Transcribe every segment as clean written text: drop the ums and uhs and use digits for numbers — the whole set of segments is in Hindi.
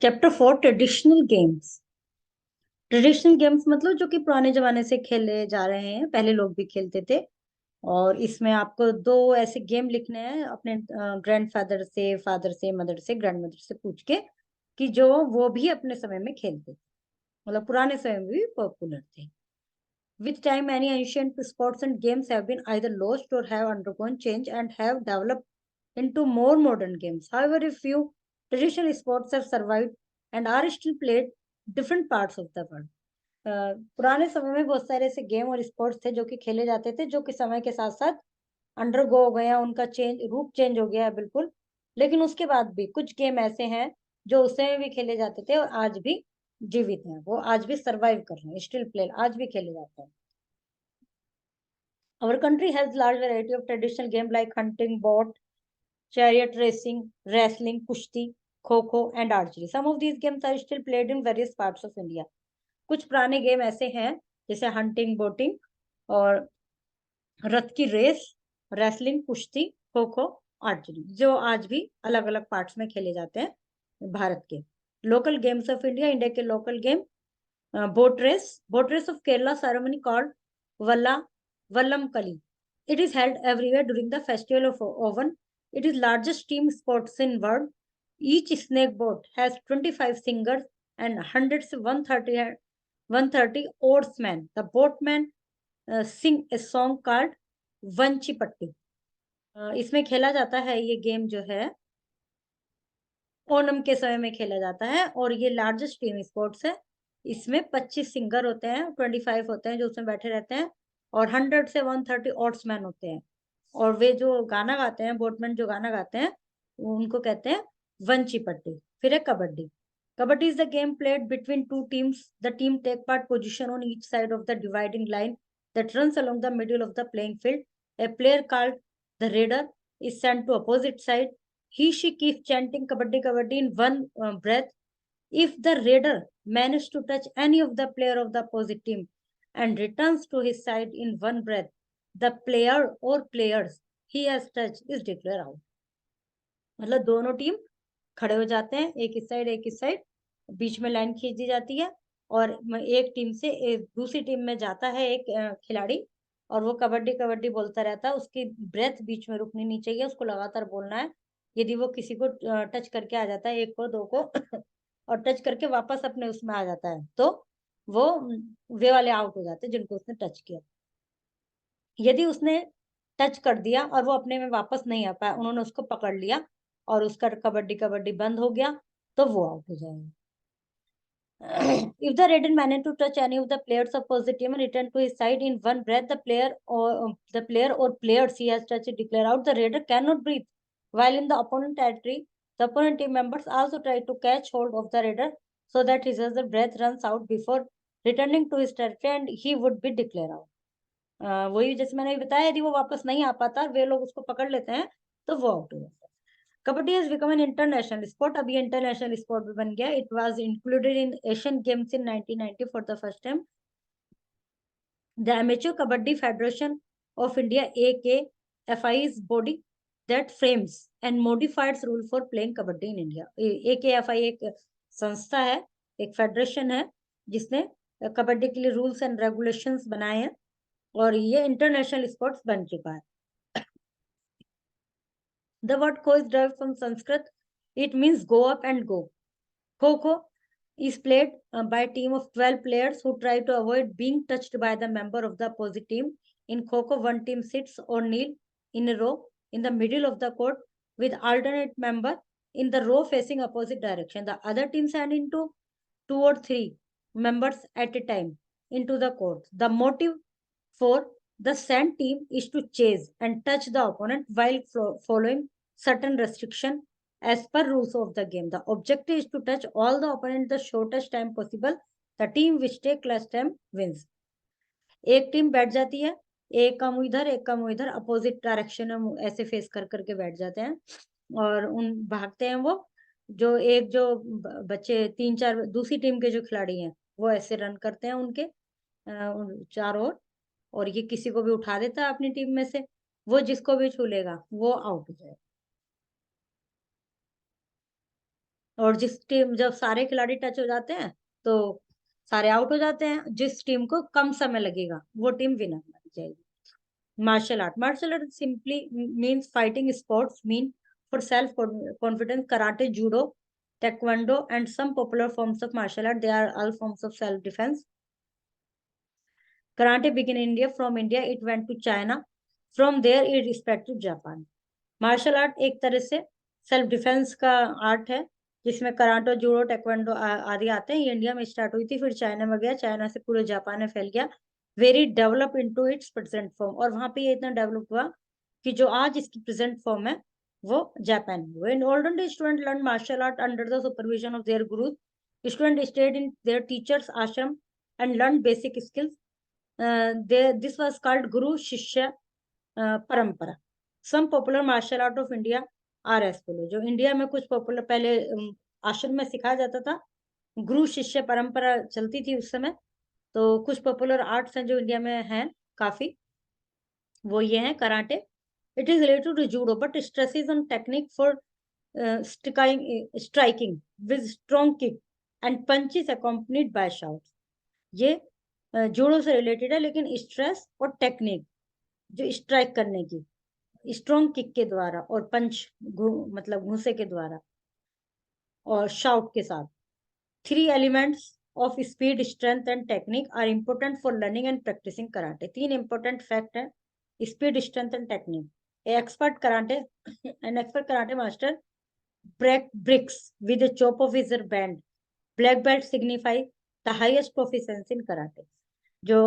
Chapter 4 traditional games. Traditional games मतलब जो कि पुराने जमाने से खेले जा रहे हैं, पहले लोग भी खेलते थे। और इसमें आपको दो ऐसे गेम लिखने हैं अपने ग्रैंडफादर से, फादर से, मदर से, ग्रैंड मदर से पूछ के, कि जो वो भी अपने समय में खेलते थे, मतलब पुराने समय में भी पॉपुलर थे। With time, many ancient sports and games have been either lost or have undergone change and have developed into more modern games. However, a few traditional sports have survived and are still played different parts of the world. पुराने समय में बहुत सारे ऐसे गेम और स्पोर्ट्स थे जो कि खेले जाते थे, जो कि समय के साथ साथ अंडरगो हो गए हैं, उनका रूप चेंज हो गया है बिल्कुल। लेकिन उसके बाद भी कुछ गेम ऐसे हैं जो उस समय भी खेले जाते थे और आज भी जीवित हैं, वो आज भी सरवाइव कर रहे हैं, स्टिल प्ले, आज भी खेले जाते हैं। Our country has large variety of traditional games like hunting, boat, chariot racing, wrestling, kushti, kho-kho, and archery. Some of these games are still played in various parts of India. कुछ पुराने गेम ऐसे हैं जैसे हंटिंग, बोटिंग और रथ की रेस, रेसलिंग, कुश्ती, खो खो, आर्चरी, जो आज भी अलग अलग पार्ट्स में खेले जाते हैं भारत के। Local games of India, India के local game, boat race of Kerala ceremony called Valla Vallam Kali. It is held everywhere during the festival of Ovan. It is largest team sports in world. Each snake boat has 25 singers and hundreds 130 oarsmen. The boatmen sing a song called Vanchi Patti. इसमें खेला जाता है, ये गेम जो है ओणम के समय में खेला जाता है और ये लार्जेस्ट टीम स्पोर्ट्स है। इसमें 25 सिंगर होते हैं, 25 होते हैं जो उसमें बैठे रहते हैं, और 100 से 130 ऑट्समैन होते हैं। और वे जो गाना गाते हैं, बोटमैन जो गाना गाते हैं, उनको कहते हैं वंची पट्टी। फिर है kabaddi. Kabaddi is the game played between two teams. The team take part position on each side of the dividing line that runs along the middle of the playing field. A player called the raider is sent to opposite side. She keeps chanting kabaddi kabaddi in one breath. If the raider manages to touch any of the player of the opposite team and returns to his side in one breath, the player or players he has touched is declared out. मतलब दोनों टीम खड़े हो जाते हैं, एक इस साइड एक इस साइड, बीच में लाइन खींच दी जाती है, और एक टीम से दूसरी टीम में जाता है एक खिलाड़ी, और वो कबड्डी कबड्डी बोलता रहता है। उसकी ब्रेथ बीच में रुकनी नहीं चाहिए, उसको लगातार बोलना है। यदि वो किसी को टच करके आ जाता है, एक को दो को और टच करके वापस अपने उसमें आ जाता है, तो वो वे वाले आउट हो जाते हैं जिनको उसने टच किया। यदि उसने टच कर दिया और वो अपने में वापस नहीं आ पाया, उन्होंने उसको पकड़ लिया और उसका कबड्डी कबड्डी बंद हो गया, तो वो आउट हो जाएगा। If the Raiden managed to touch any of the players of opposite team and return to his side in one breath, the player or players he has touched declare out. The Raider cannot breathe while in the opponent territory. The opponent team members also try to catch hold of the Raider so that his other breath runs out before returning to his territory and he would be declared out. वही जैसे मैंने बताया, यदि वो वापस नहीं आ पाता, वे लोग उसको पकड़ लेते हैं, तो वो आउट हो जाता है। Kabaddi has become an international sport. अब ये इंटरनेशनल स्पोर्ट भी बन गया। It was included in Asian games in 1990 for the first time. The amateur kabaddi federation of India AKFI is body that frames and modifies rule for playing kabaddi in India. AKFI एक संस्था है, एक फेडरेशन है, जिसने कबड्डी के लिए रूल्स एंड रेगुलेशंस बनाए हैं, और ये इंटरनेशनल स्पोर्ट्स बन चुका है। The word kho is derived from Sanskrit. It means go up and go. Kho is played by a team of 12 players who try to avoid being touched by the member of the opposite team. In Kho, one team sits or kneel in a row in the middle of the court with alternate member in the row facing opposite direction. The other team stand into 2 or 3 members at a time into the court. The motive for the sand team is to chase and touch the opponent while following certain restriction as per rules of the game. The objective is to touch all the opponent the shortest time possible. The team which take less time wins. एक टीम बैठ जाती है, एक का मुंह इधर एक का मुंह इधर, अपोजिट डायरेक्शन में ऐसे फेस कर करके बैठ जाते हैं, और उन भागते हैं वो जो एक जो बच्चे 3-4 दूसरी टीम के जो खिलाड़ी हैं, वो ऐसे रन करते हैं उनके चारों ओर, और ये किसी को भी उठा देता है अपनी टीम में से, वो जिसको भी छू लेगा वो आउट हो जाएगा। और जिस टीम, जब सारे खिलाड़ी टच हो जाते हैं तो सारे आउट हो जाते हैं, जिस टीम को कम समय लगेगा वो टीम विनर मानी जाएगी। Martial art simply means fighting sports mean for self confidence. Karate, judo, taekwondo and some popular forms of martial art, they are all forms of self defense. Karate began in India. From India it went to China. From there it spread to Japan. Martial art एक तरह से सेल्फ डिफेंस का आर्ट है, जिसमें कराटे, जूडो, टेक्वांडो आदि आते हैं। ये इंडिया में स्टार्ट हुई थी, फिर चाइना में गया, चाइना से पूरे जापान में फैल गया। Very develop into its present form, और वहां पे ये इतना डेवलप हुआ कि जो आज इसकी प्रेजेंट फॉर्म है वो जापान में हुआ। In olden day student learn martial art under the supervision of their gurus. Student stayed in their teachers ashram and learn basic skills. This was called guru shishya parampara. Some popular martial art of India are as follow. जो इंडिया में कुछ पॉपुलर पहले आश्रम में सिखाया जाता था, गुरु शिष्य परंपरा चलती थी उस समय, तो कुछ पॉपुलर आर्ट्स हैं जो इंडिया में हैं काफी, वो ये हैं। Karate, it is related to judo but stresses on technique for striking with strong kick and punches accompanied by shouts। ये जूडो से रिलेटेड है, लेकिन स्ट्रेस और टेक्निक जो स्ट्राइक करने की, स्ट्रॉन्ग किक के द्वारा और पंच मतलब घूंसे के द्वारा और शाउट के साथ। Three elements of speed, strength and technique are important for learning and practicing karate. तीन इंपॉर्टेंट फैक्ट है, speed, strength and technique. An expert karate master break bricks with a chop of his band. Black belt signify the highest proficiency in karate। जो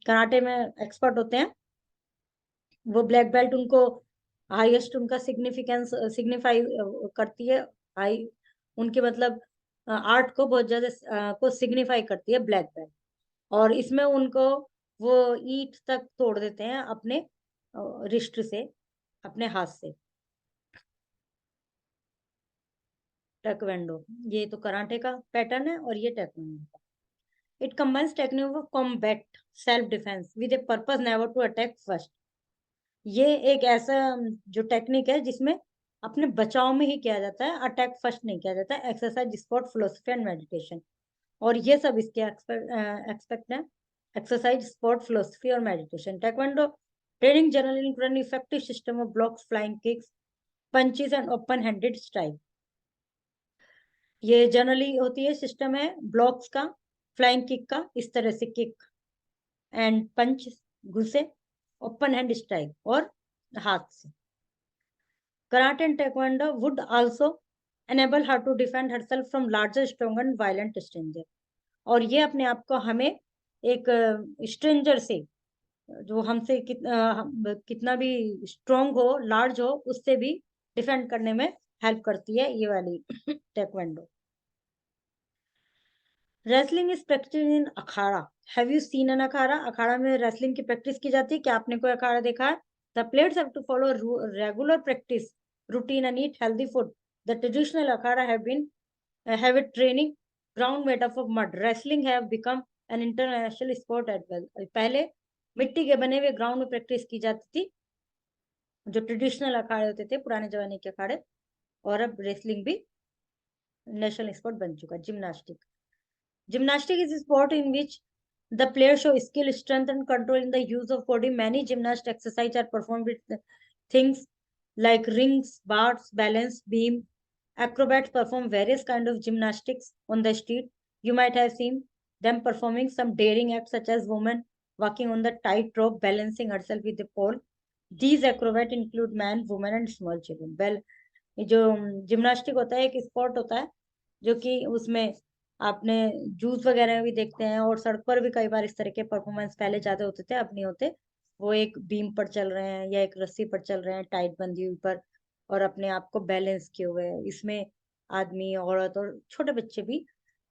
कराटे में एक्सपर्ट होते हैं वो ब्लैक बेल्ट उनको हाईएस्ट, उनका सिग्निफिकेंस सिग्निफाई करती है। हाई उनके मतलब आर्ट को बहुत ज्यादा को सिग्निफाई करती है ब्लैक बेल्ट। और इसमें उनको वो ईंट तक तोड़ देते हैं अपने रिस्ट से, अपने हाथ से। टेक्वेंडो, ये तो कराटे का पैटर्न है और ये टेक्वेंडो का। It combines technique of combat self defence with a purpose never to attack first. ये एक ऐसा जो टेक्निक है जिसमें अपने बचाव में ही किया जाता है, अटैक फर्स्ट नहीं किया जाता है। Exercise, sport, philosophy and meditation, और ये सब इसके एक्सपेक्ट है। एक्सरसाइज, स्पोर्ट, फिलोसफी और meditation. Taekwondo training generally include effective system of blocks, flying kicks, punches and open handed strike. ये जनरली होती है, सिस्टम है ब्लॉक्स का, फ्लाइंग किक का, इस तरह से किक एंड पंच, घुसे, ओपन हैंड स्ट्राइक और हाथ से। Karate and taekwondo would also enable her to defend herself from larger, stronger and violent stranger। और ये अपने आप को हमें एक स्ट्रेंजर से, जो हमसे कितना भी स्ट्रोंग हो, लार्ज हो, उससे भी डिफेंड करने में हेल्प करती है ये वाली taekwondo. Wrestling is practise in akhara. Have you seen an akhara? Akhara में रेसलिंग की प्रैक्टिस की जाती है, क्या आपने कोई अखाड़ा देखा है? The players have to follow regular practice routine and eat healthy food. The traditional akhara have a training ground made up of mud। Wrestling have become an international sport as well। पहले मिट्टी के बने हुए ग्राउंड में प्रैक्टिस की जाती थी, जो ट्रेडिशनल अखाड़े होते थे पुराने जमाने के अखाड़े, और अब रेसलिंग भी नेशनल स्पोर्ट बन चुका है। Gymnastic is sport in which the player show skill, strength and control in the use of body। Many gymnast exercise are performed with things like rings, bars, balance beam। Acrobats perform various kind of gymnastics on the street। You might have seen them performing some daring acts such as women walking on the tightrope, balancing herself with a pole। These acrobats include man, women and small children। Well, जो जिम्नास्टिक होता है एक स्पोर्ट होता है जो कि उसमें आपने जूस वगैरह में भी देखते हैं, और सड़क पर भी कई बार इस तरह के परफॉर्मेंस पहले ज्यादा होते थे, अब नहीं होते। वो एक बीम पर चल रहे हैं या एक रस्सी पर चल रहे हैं टाइट बंधी हुई पर, और अपने आप को बैलेंस किए हुए हैं। इसमें आदमी, औरत और छोटे बच्चे भी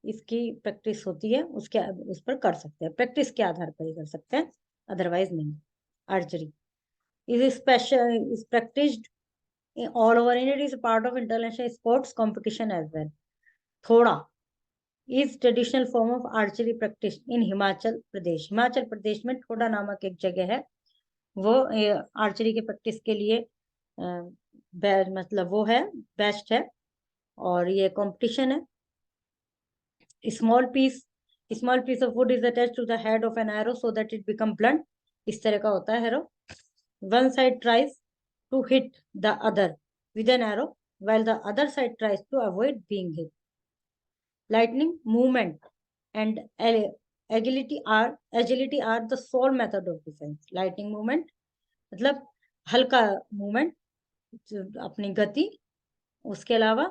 इसकी प्रैक्टिस होती है, उसके उस पर कर सकते हैं, प्रैक्टिस के आधार पर ही कर सकते हैं, अदरवाइज नहीं। Archery is special, is practised all over India। It is a part of international sports competition as well। थोड़ा is traditional form of archery practice in Himachal Pradesh. Himachal Pradesh में थोड़ा नामक एक जगह है, वो आर्चरी की प्रैक्टिस के लिए मतलब वो है, बेस्ट है। और ये कंपटीशन है। Small piece of wood is attached to the head of an arrow so that it become blunt. इस तरह का होता है arrow. One side tries to hit the other with an arrow while the other side tries to avoid being hit. Lightning movement and agility are the sole method of defense. Lightning movement मतलब हल्का मूवमेंट, अपनी गति, उसके अलावा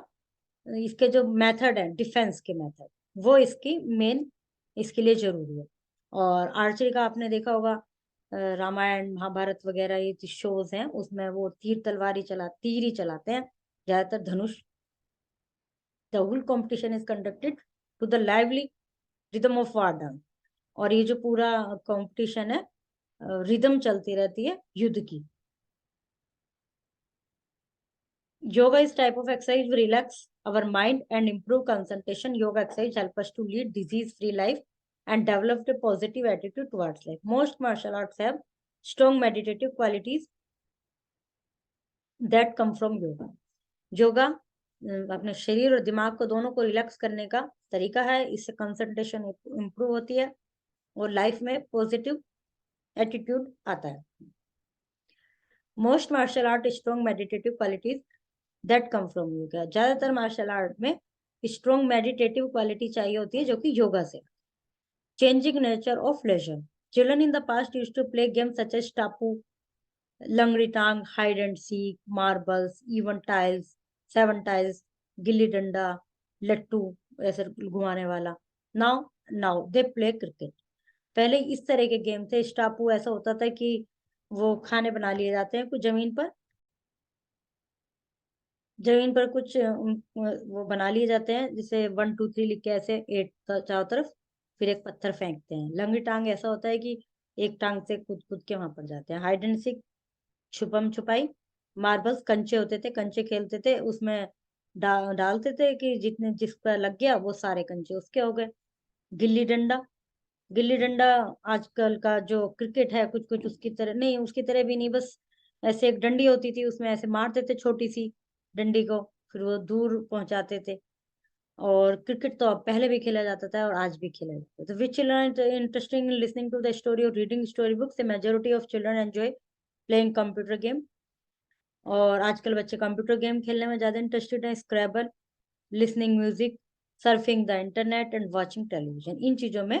इसके जो मेथड है डिफेंस के मेथड, वो इसकी मेन इसके लिए जरूरी है। और आर्चरी का आपने देखा होगा, रामायण महाभारत वगैरह ये जो शोज हैं उसमें वो तीर ही चलाते हैं, ज्यादातर धनुष। The whole competition is conducted to the lively rhythm of war dance. और ये जो पूरा कंपटीशन है, रिदम चलती रहती है युद्ध की। Yoga is type of exercise to relax our mind and improve concentration. Yoga exercise help us to lead disease-free life and develop a positive attitude towards life. Most martial arts have strong meditative qualities that come from yoga. Yoga अपने शरीर और दिमाग को दोनों को रिलैक्स करने का तरीका है। इससे कंसंट्रेशन इंप्रूव होती है और लाइफ में पॉजिटिव एटीट्यूड आता है। Most martial art strong meditative qualities that come from yoga. ज्यादातर मार्शल आर्ट में स्ट्रॉन्ग मेडिटेटिव क्वालिटी चाहिए होती है जो कि योगा से। Changing nature of leisure. Children in the past used to play games such as टापू, लंगड़ी टांग, hide and seek, marbles, even tiles, 7 tiles, gilli danda, लट्टू ऐसे घुमाने वाला। Now now they play cricket. पहले इस तरह के गेम थे। स्टापू ऐसा होता था कि वो खाने बना लिए जाते हैं कुछ जमीन पर कुछ वो बना लिए जाते हैं, जैसे 1 2 3 लिख के ऐसे 8 चारों तरफ, फिर एक पत्थर फेंकते हैं। लंगड़ी टांग ऐसा होता है कि एक टांग से कूद कूद के वहां पर जाते हैं। हाइड एंड सीक छुपम छुपाई। मार्बल्स कंचे होते थे, कंचे खेलते थे, उसमें डालते थे कि जितने जिसका लग गया वो सारे कंचे उसके हो गए। गिल्ली डंडा। गिल्ली डंडा आजकल का जो क्रिकेट है कुछ कुछ उसकी तरह नहीं, उसकी तरह भी नहीं, बस ऐसे एक डंडी होती थी, उसमें ऐसे मारते थे छोटी सी डंडी को, फिर वो दूर पहुंचाते थे। और क्रिकेट तो अब पहले भी खेला जाता था और आज भी खेला जाता है। तो which children interesting listening to the story और reading story books. The majority of children enjoy playing computer game. और आजकल बच्चे कंप्यूटर गेम खेलने में ज्यादा इंटरेस्टेड है। Scrabble, listening music, surfing the internet and watching television, इन चीजों में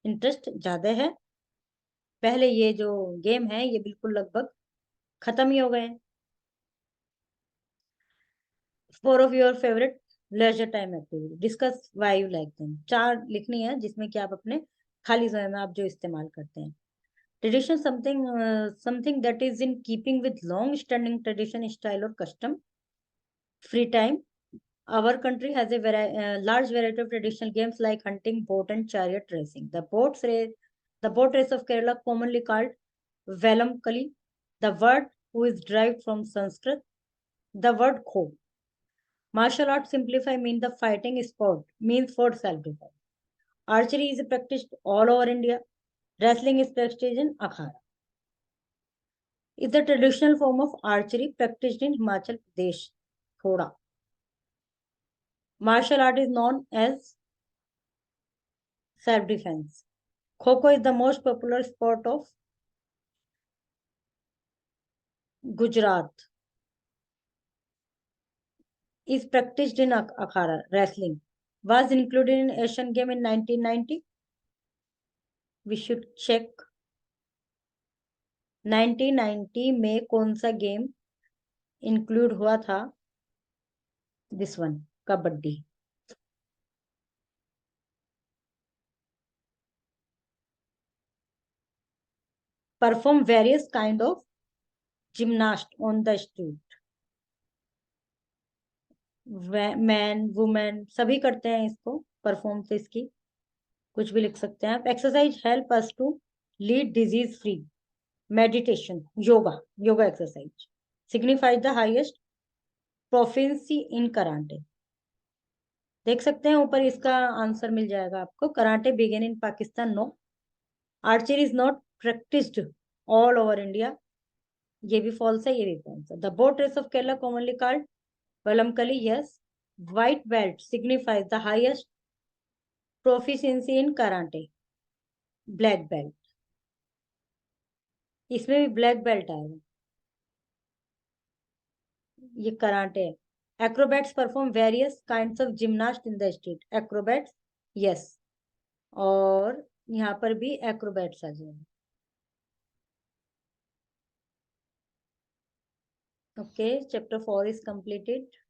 इंटरेस्ट ज्यादा है। पहले ये जो गेम है ये बिल्कुल लगभग खत्म ही हो गए हैं। 4 of your favourite leisure time activity, discuss why you like them. 4 लिखनी है जिसमें कि आप अपने खाली समय में आप जो इस्तेमाल करते हैं। Tradition something that is in keeping with long standing tradition, style और custom. Free time, our country has a large variety of traditional games like hunting, boat and chariot racing. The boat race of Kerala, commonly called Velam Kali, the word who is derived from Sanskrit, the word kho. Martial arts simplify mean the fighting sport means for self-defense. Archery is practiced all over India. Wrestling is practiced in Akhara. It's the traditional form of archery practiced in Himachal Pradesh. Thoda. Martial art is known as self-defense. Kho-Kho is the most popular sport of Gujarat. Is practiced in Akhara. Wrestling was included in Asian Game in 1990. We should check. 1990 में कौन सा गेम इंक्लूड हुआ था? This one, kabaddi. Perform various kind of gymnast on the street. Man women सभी करते हैं इसको परफॉर्म, तो इसकी कुछ भी लिख सकते हैं आप। Exercise help us to lead disease free. Meditation, yoga exercise signifies the highest proficiency in karate. देख सकते हैं ऊपर, इसका आंसर मिल जाएगा आपको। Karate begin in Pakistan, no. Archery is not practised all over India, ये भी फॉल्स है, ये भी फॉल्स है। The boat race of Kerala commonly called Vallamkali, yes. White belt signifies the highest proficiency in karate. Black belt, इसमें भी ब्लैक बेल्ट आएगा, ये कराटे है. Acrobats perform various kinds of gymnast in the street. Acrobats, yes. और यहाँ पर भी एक्रोबैट्स आ जाएगा. Okay, chapter 4 is completed.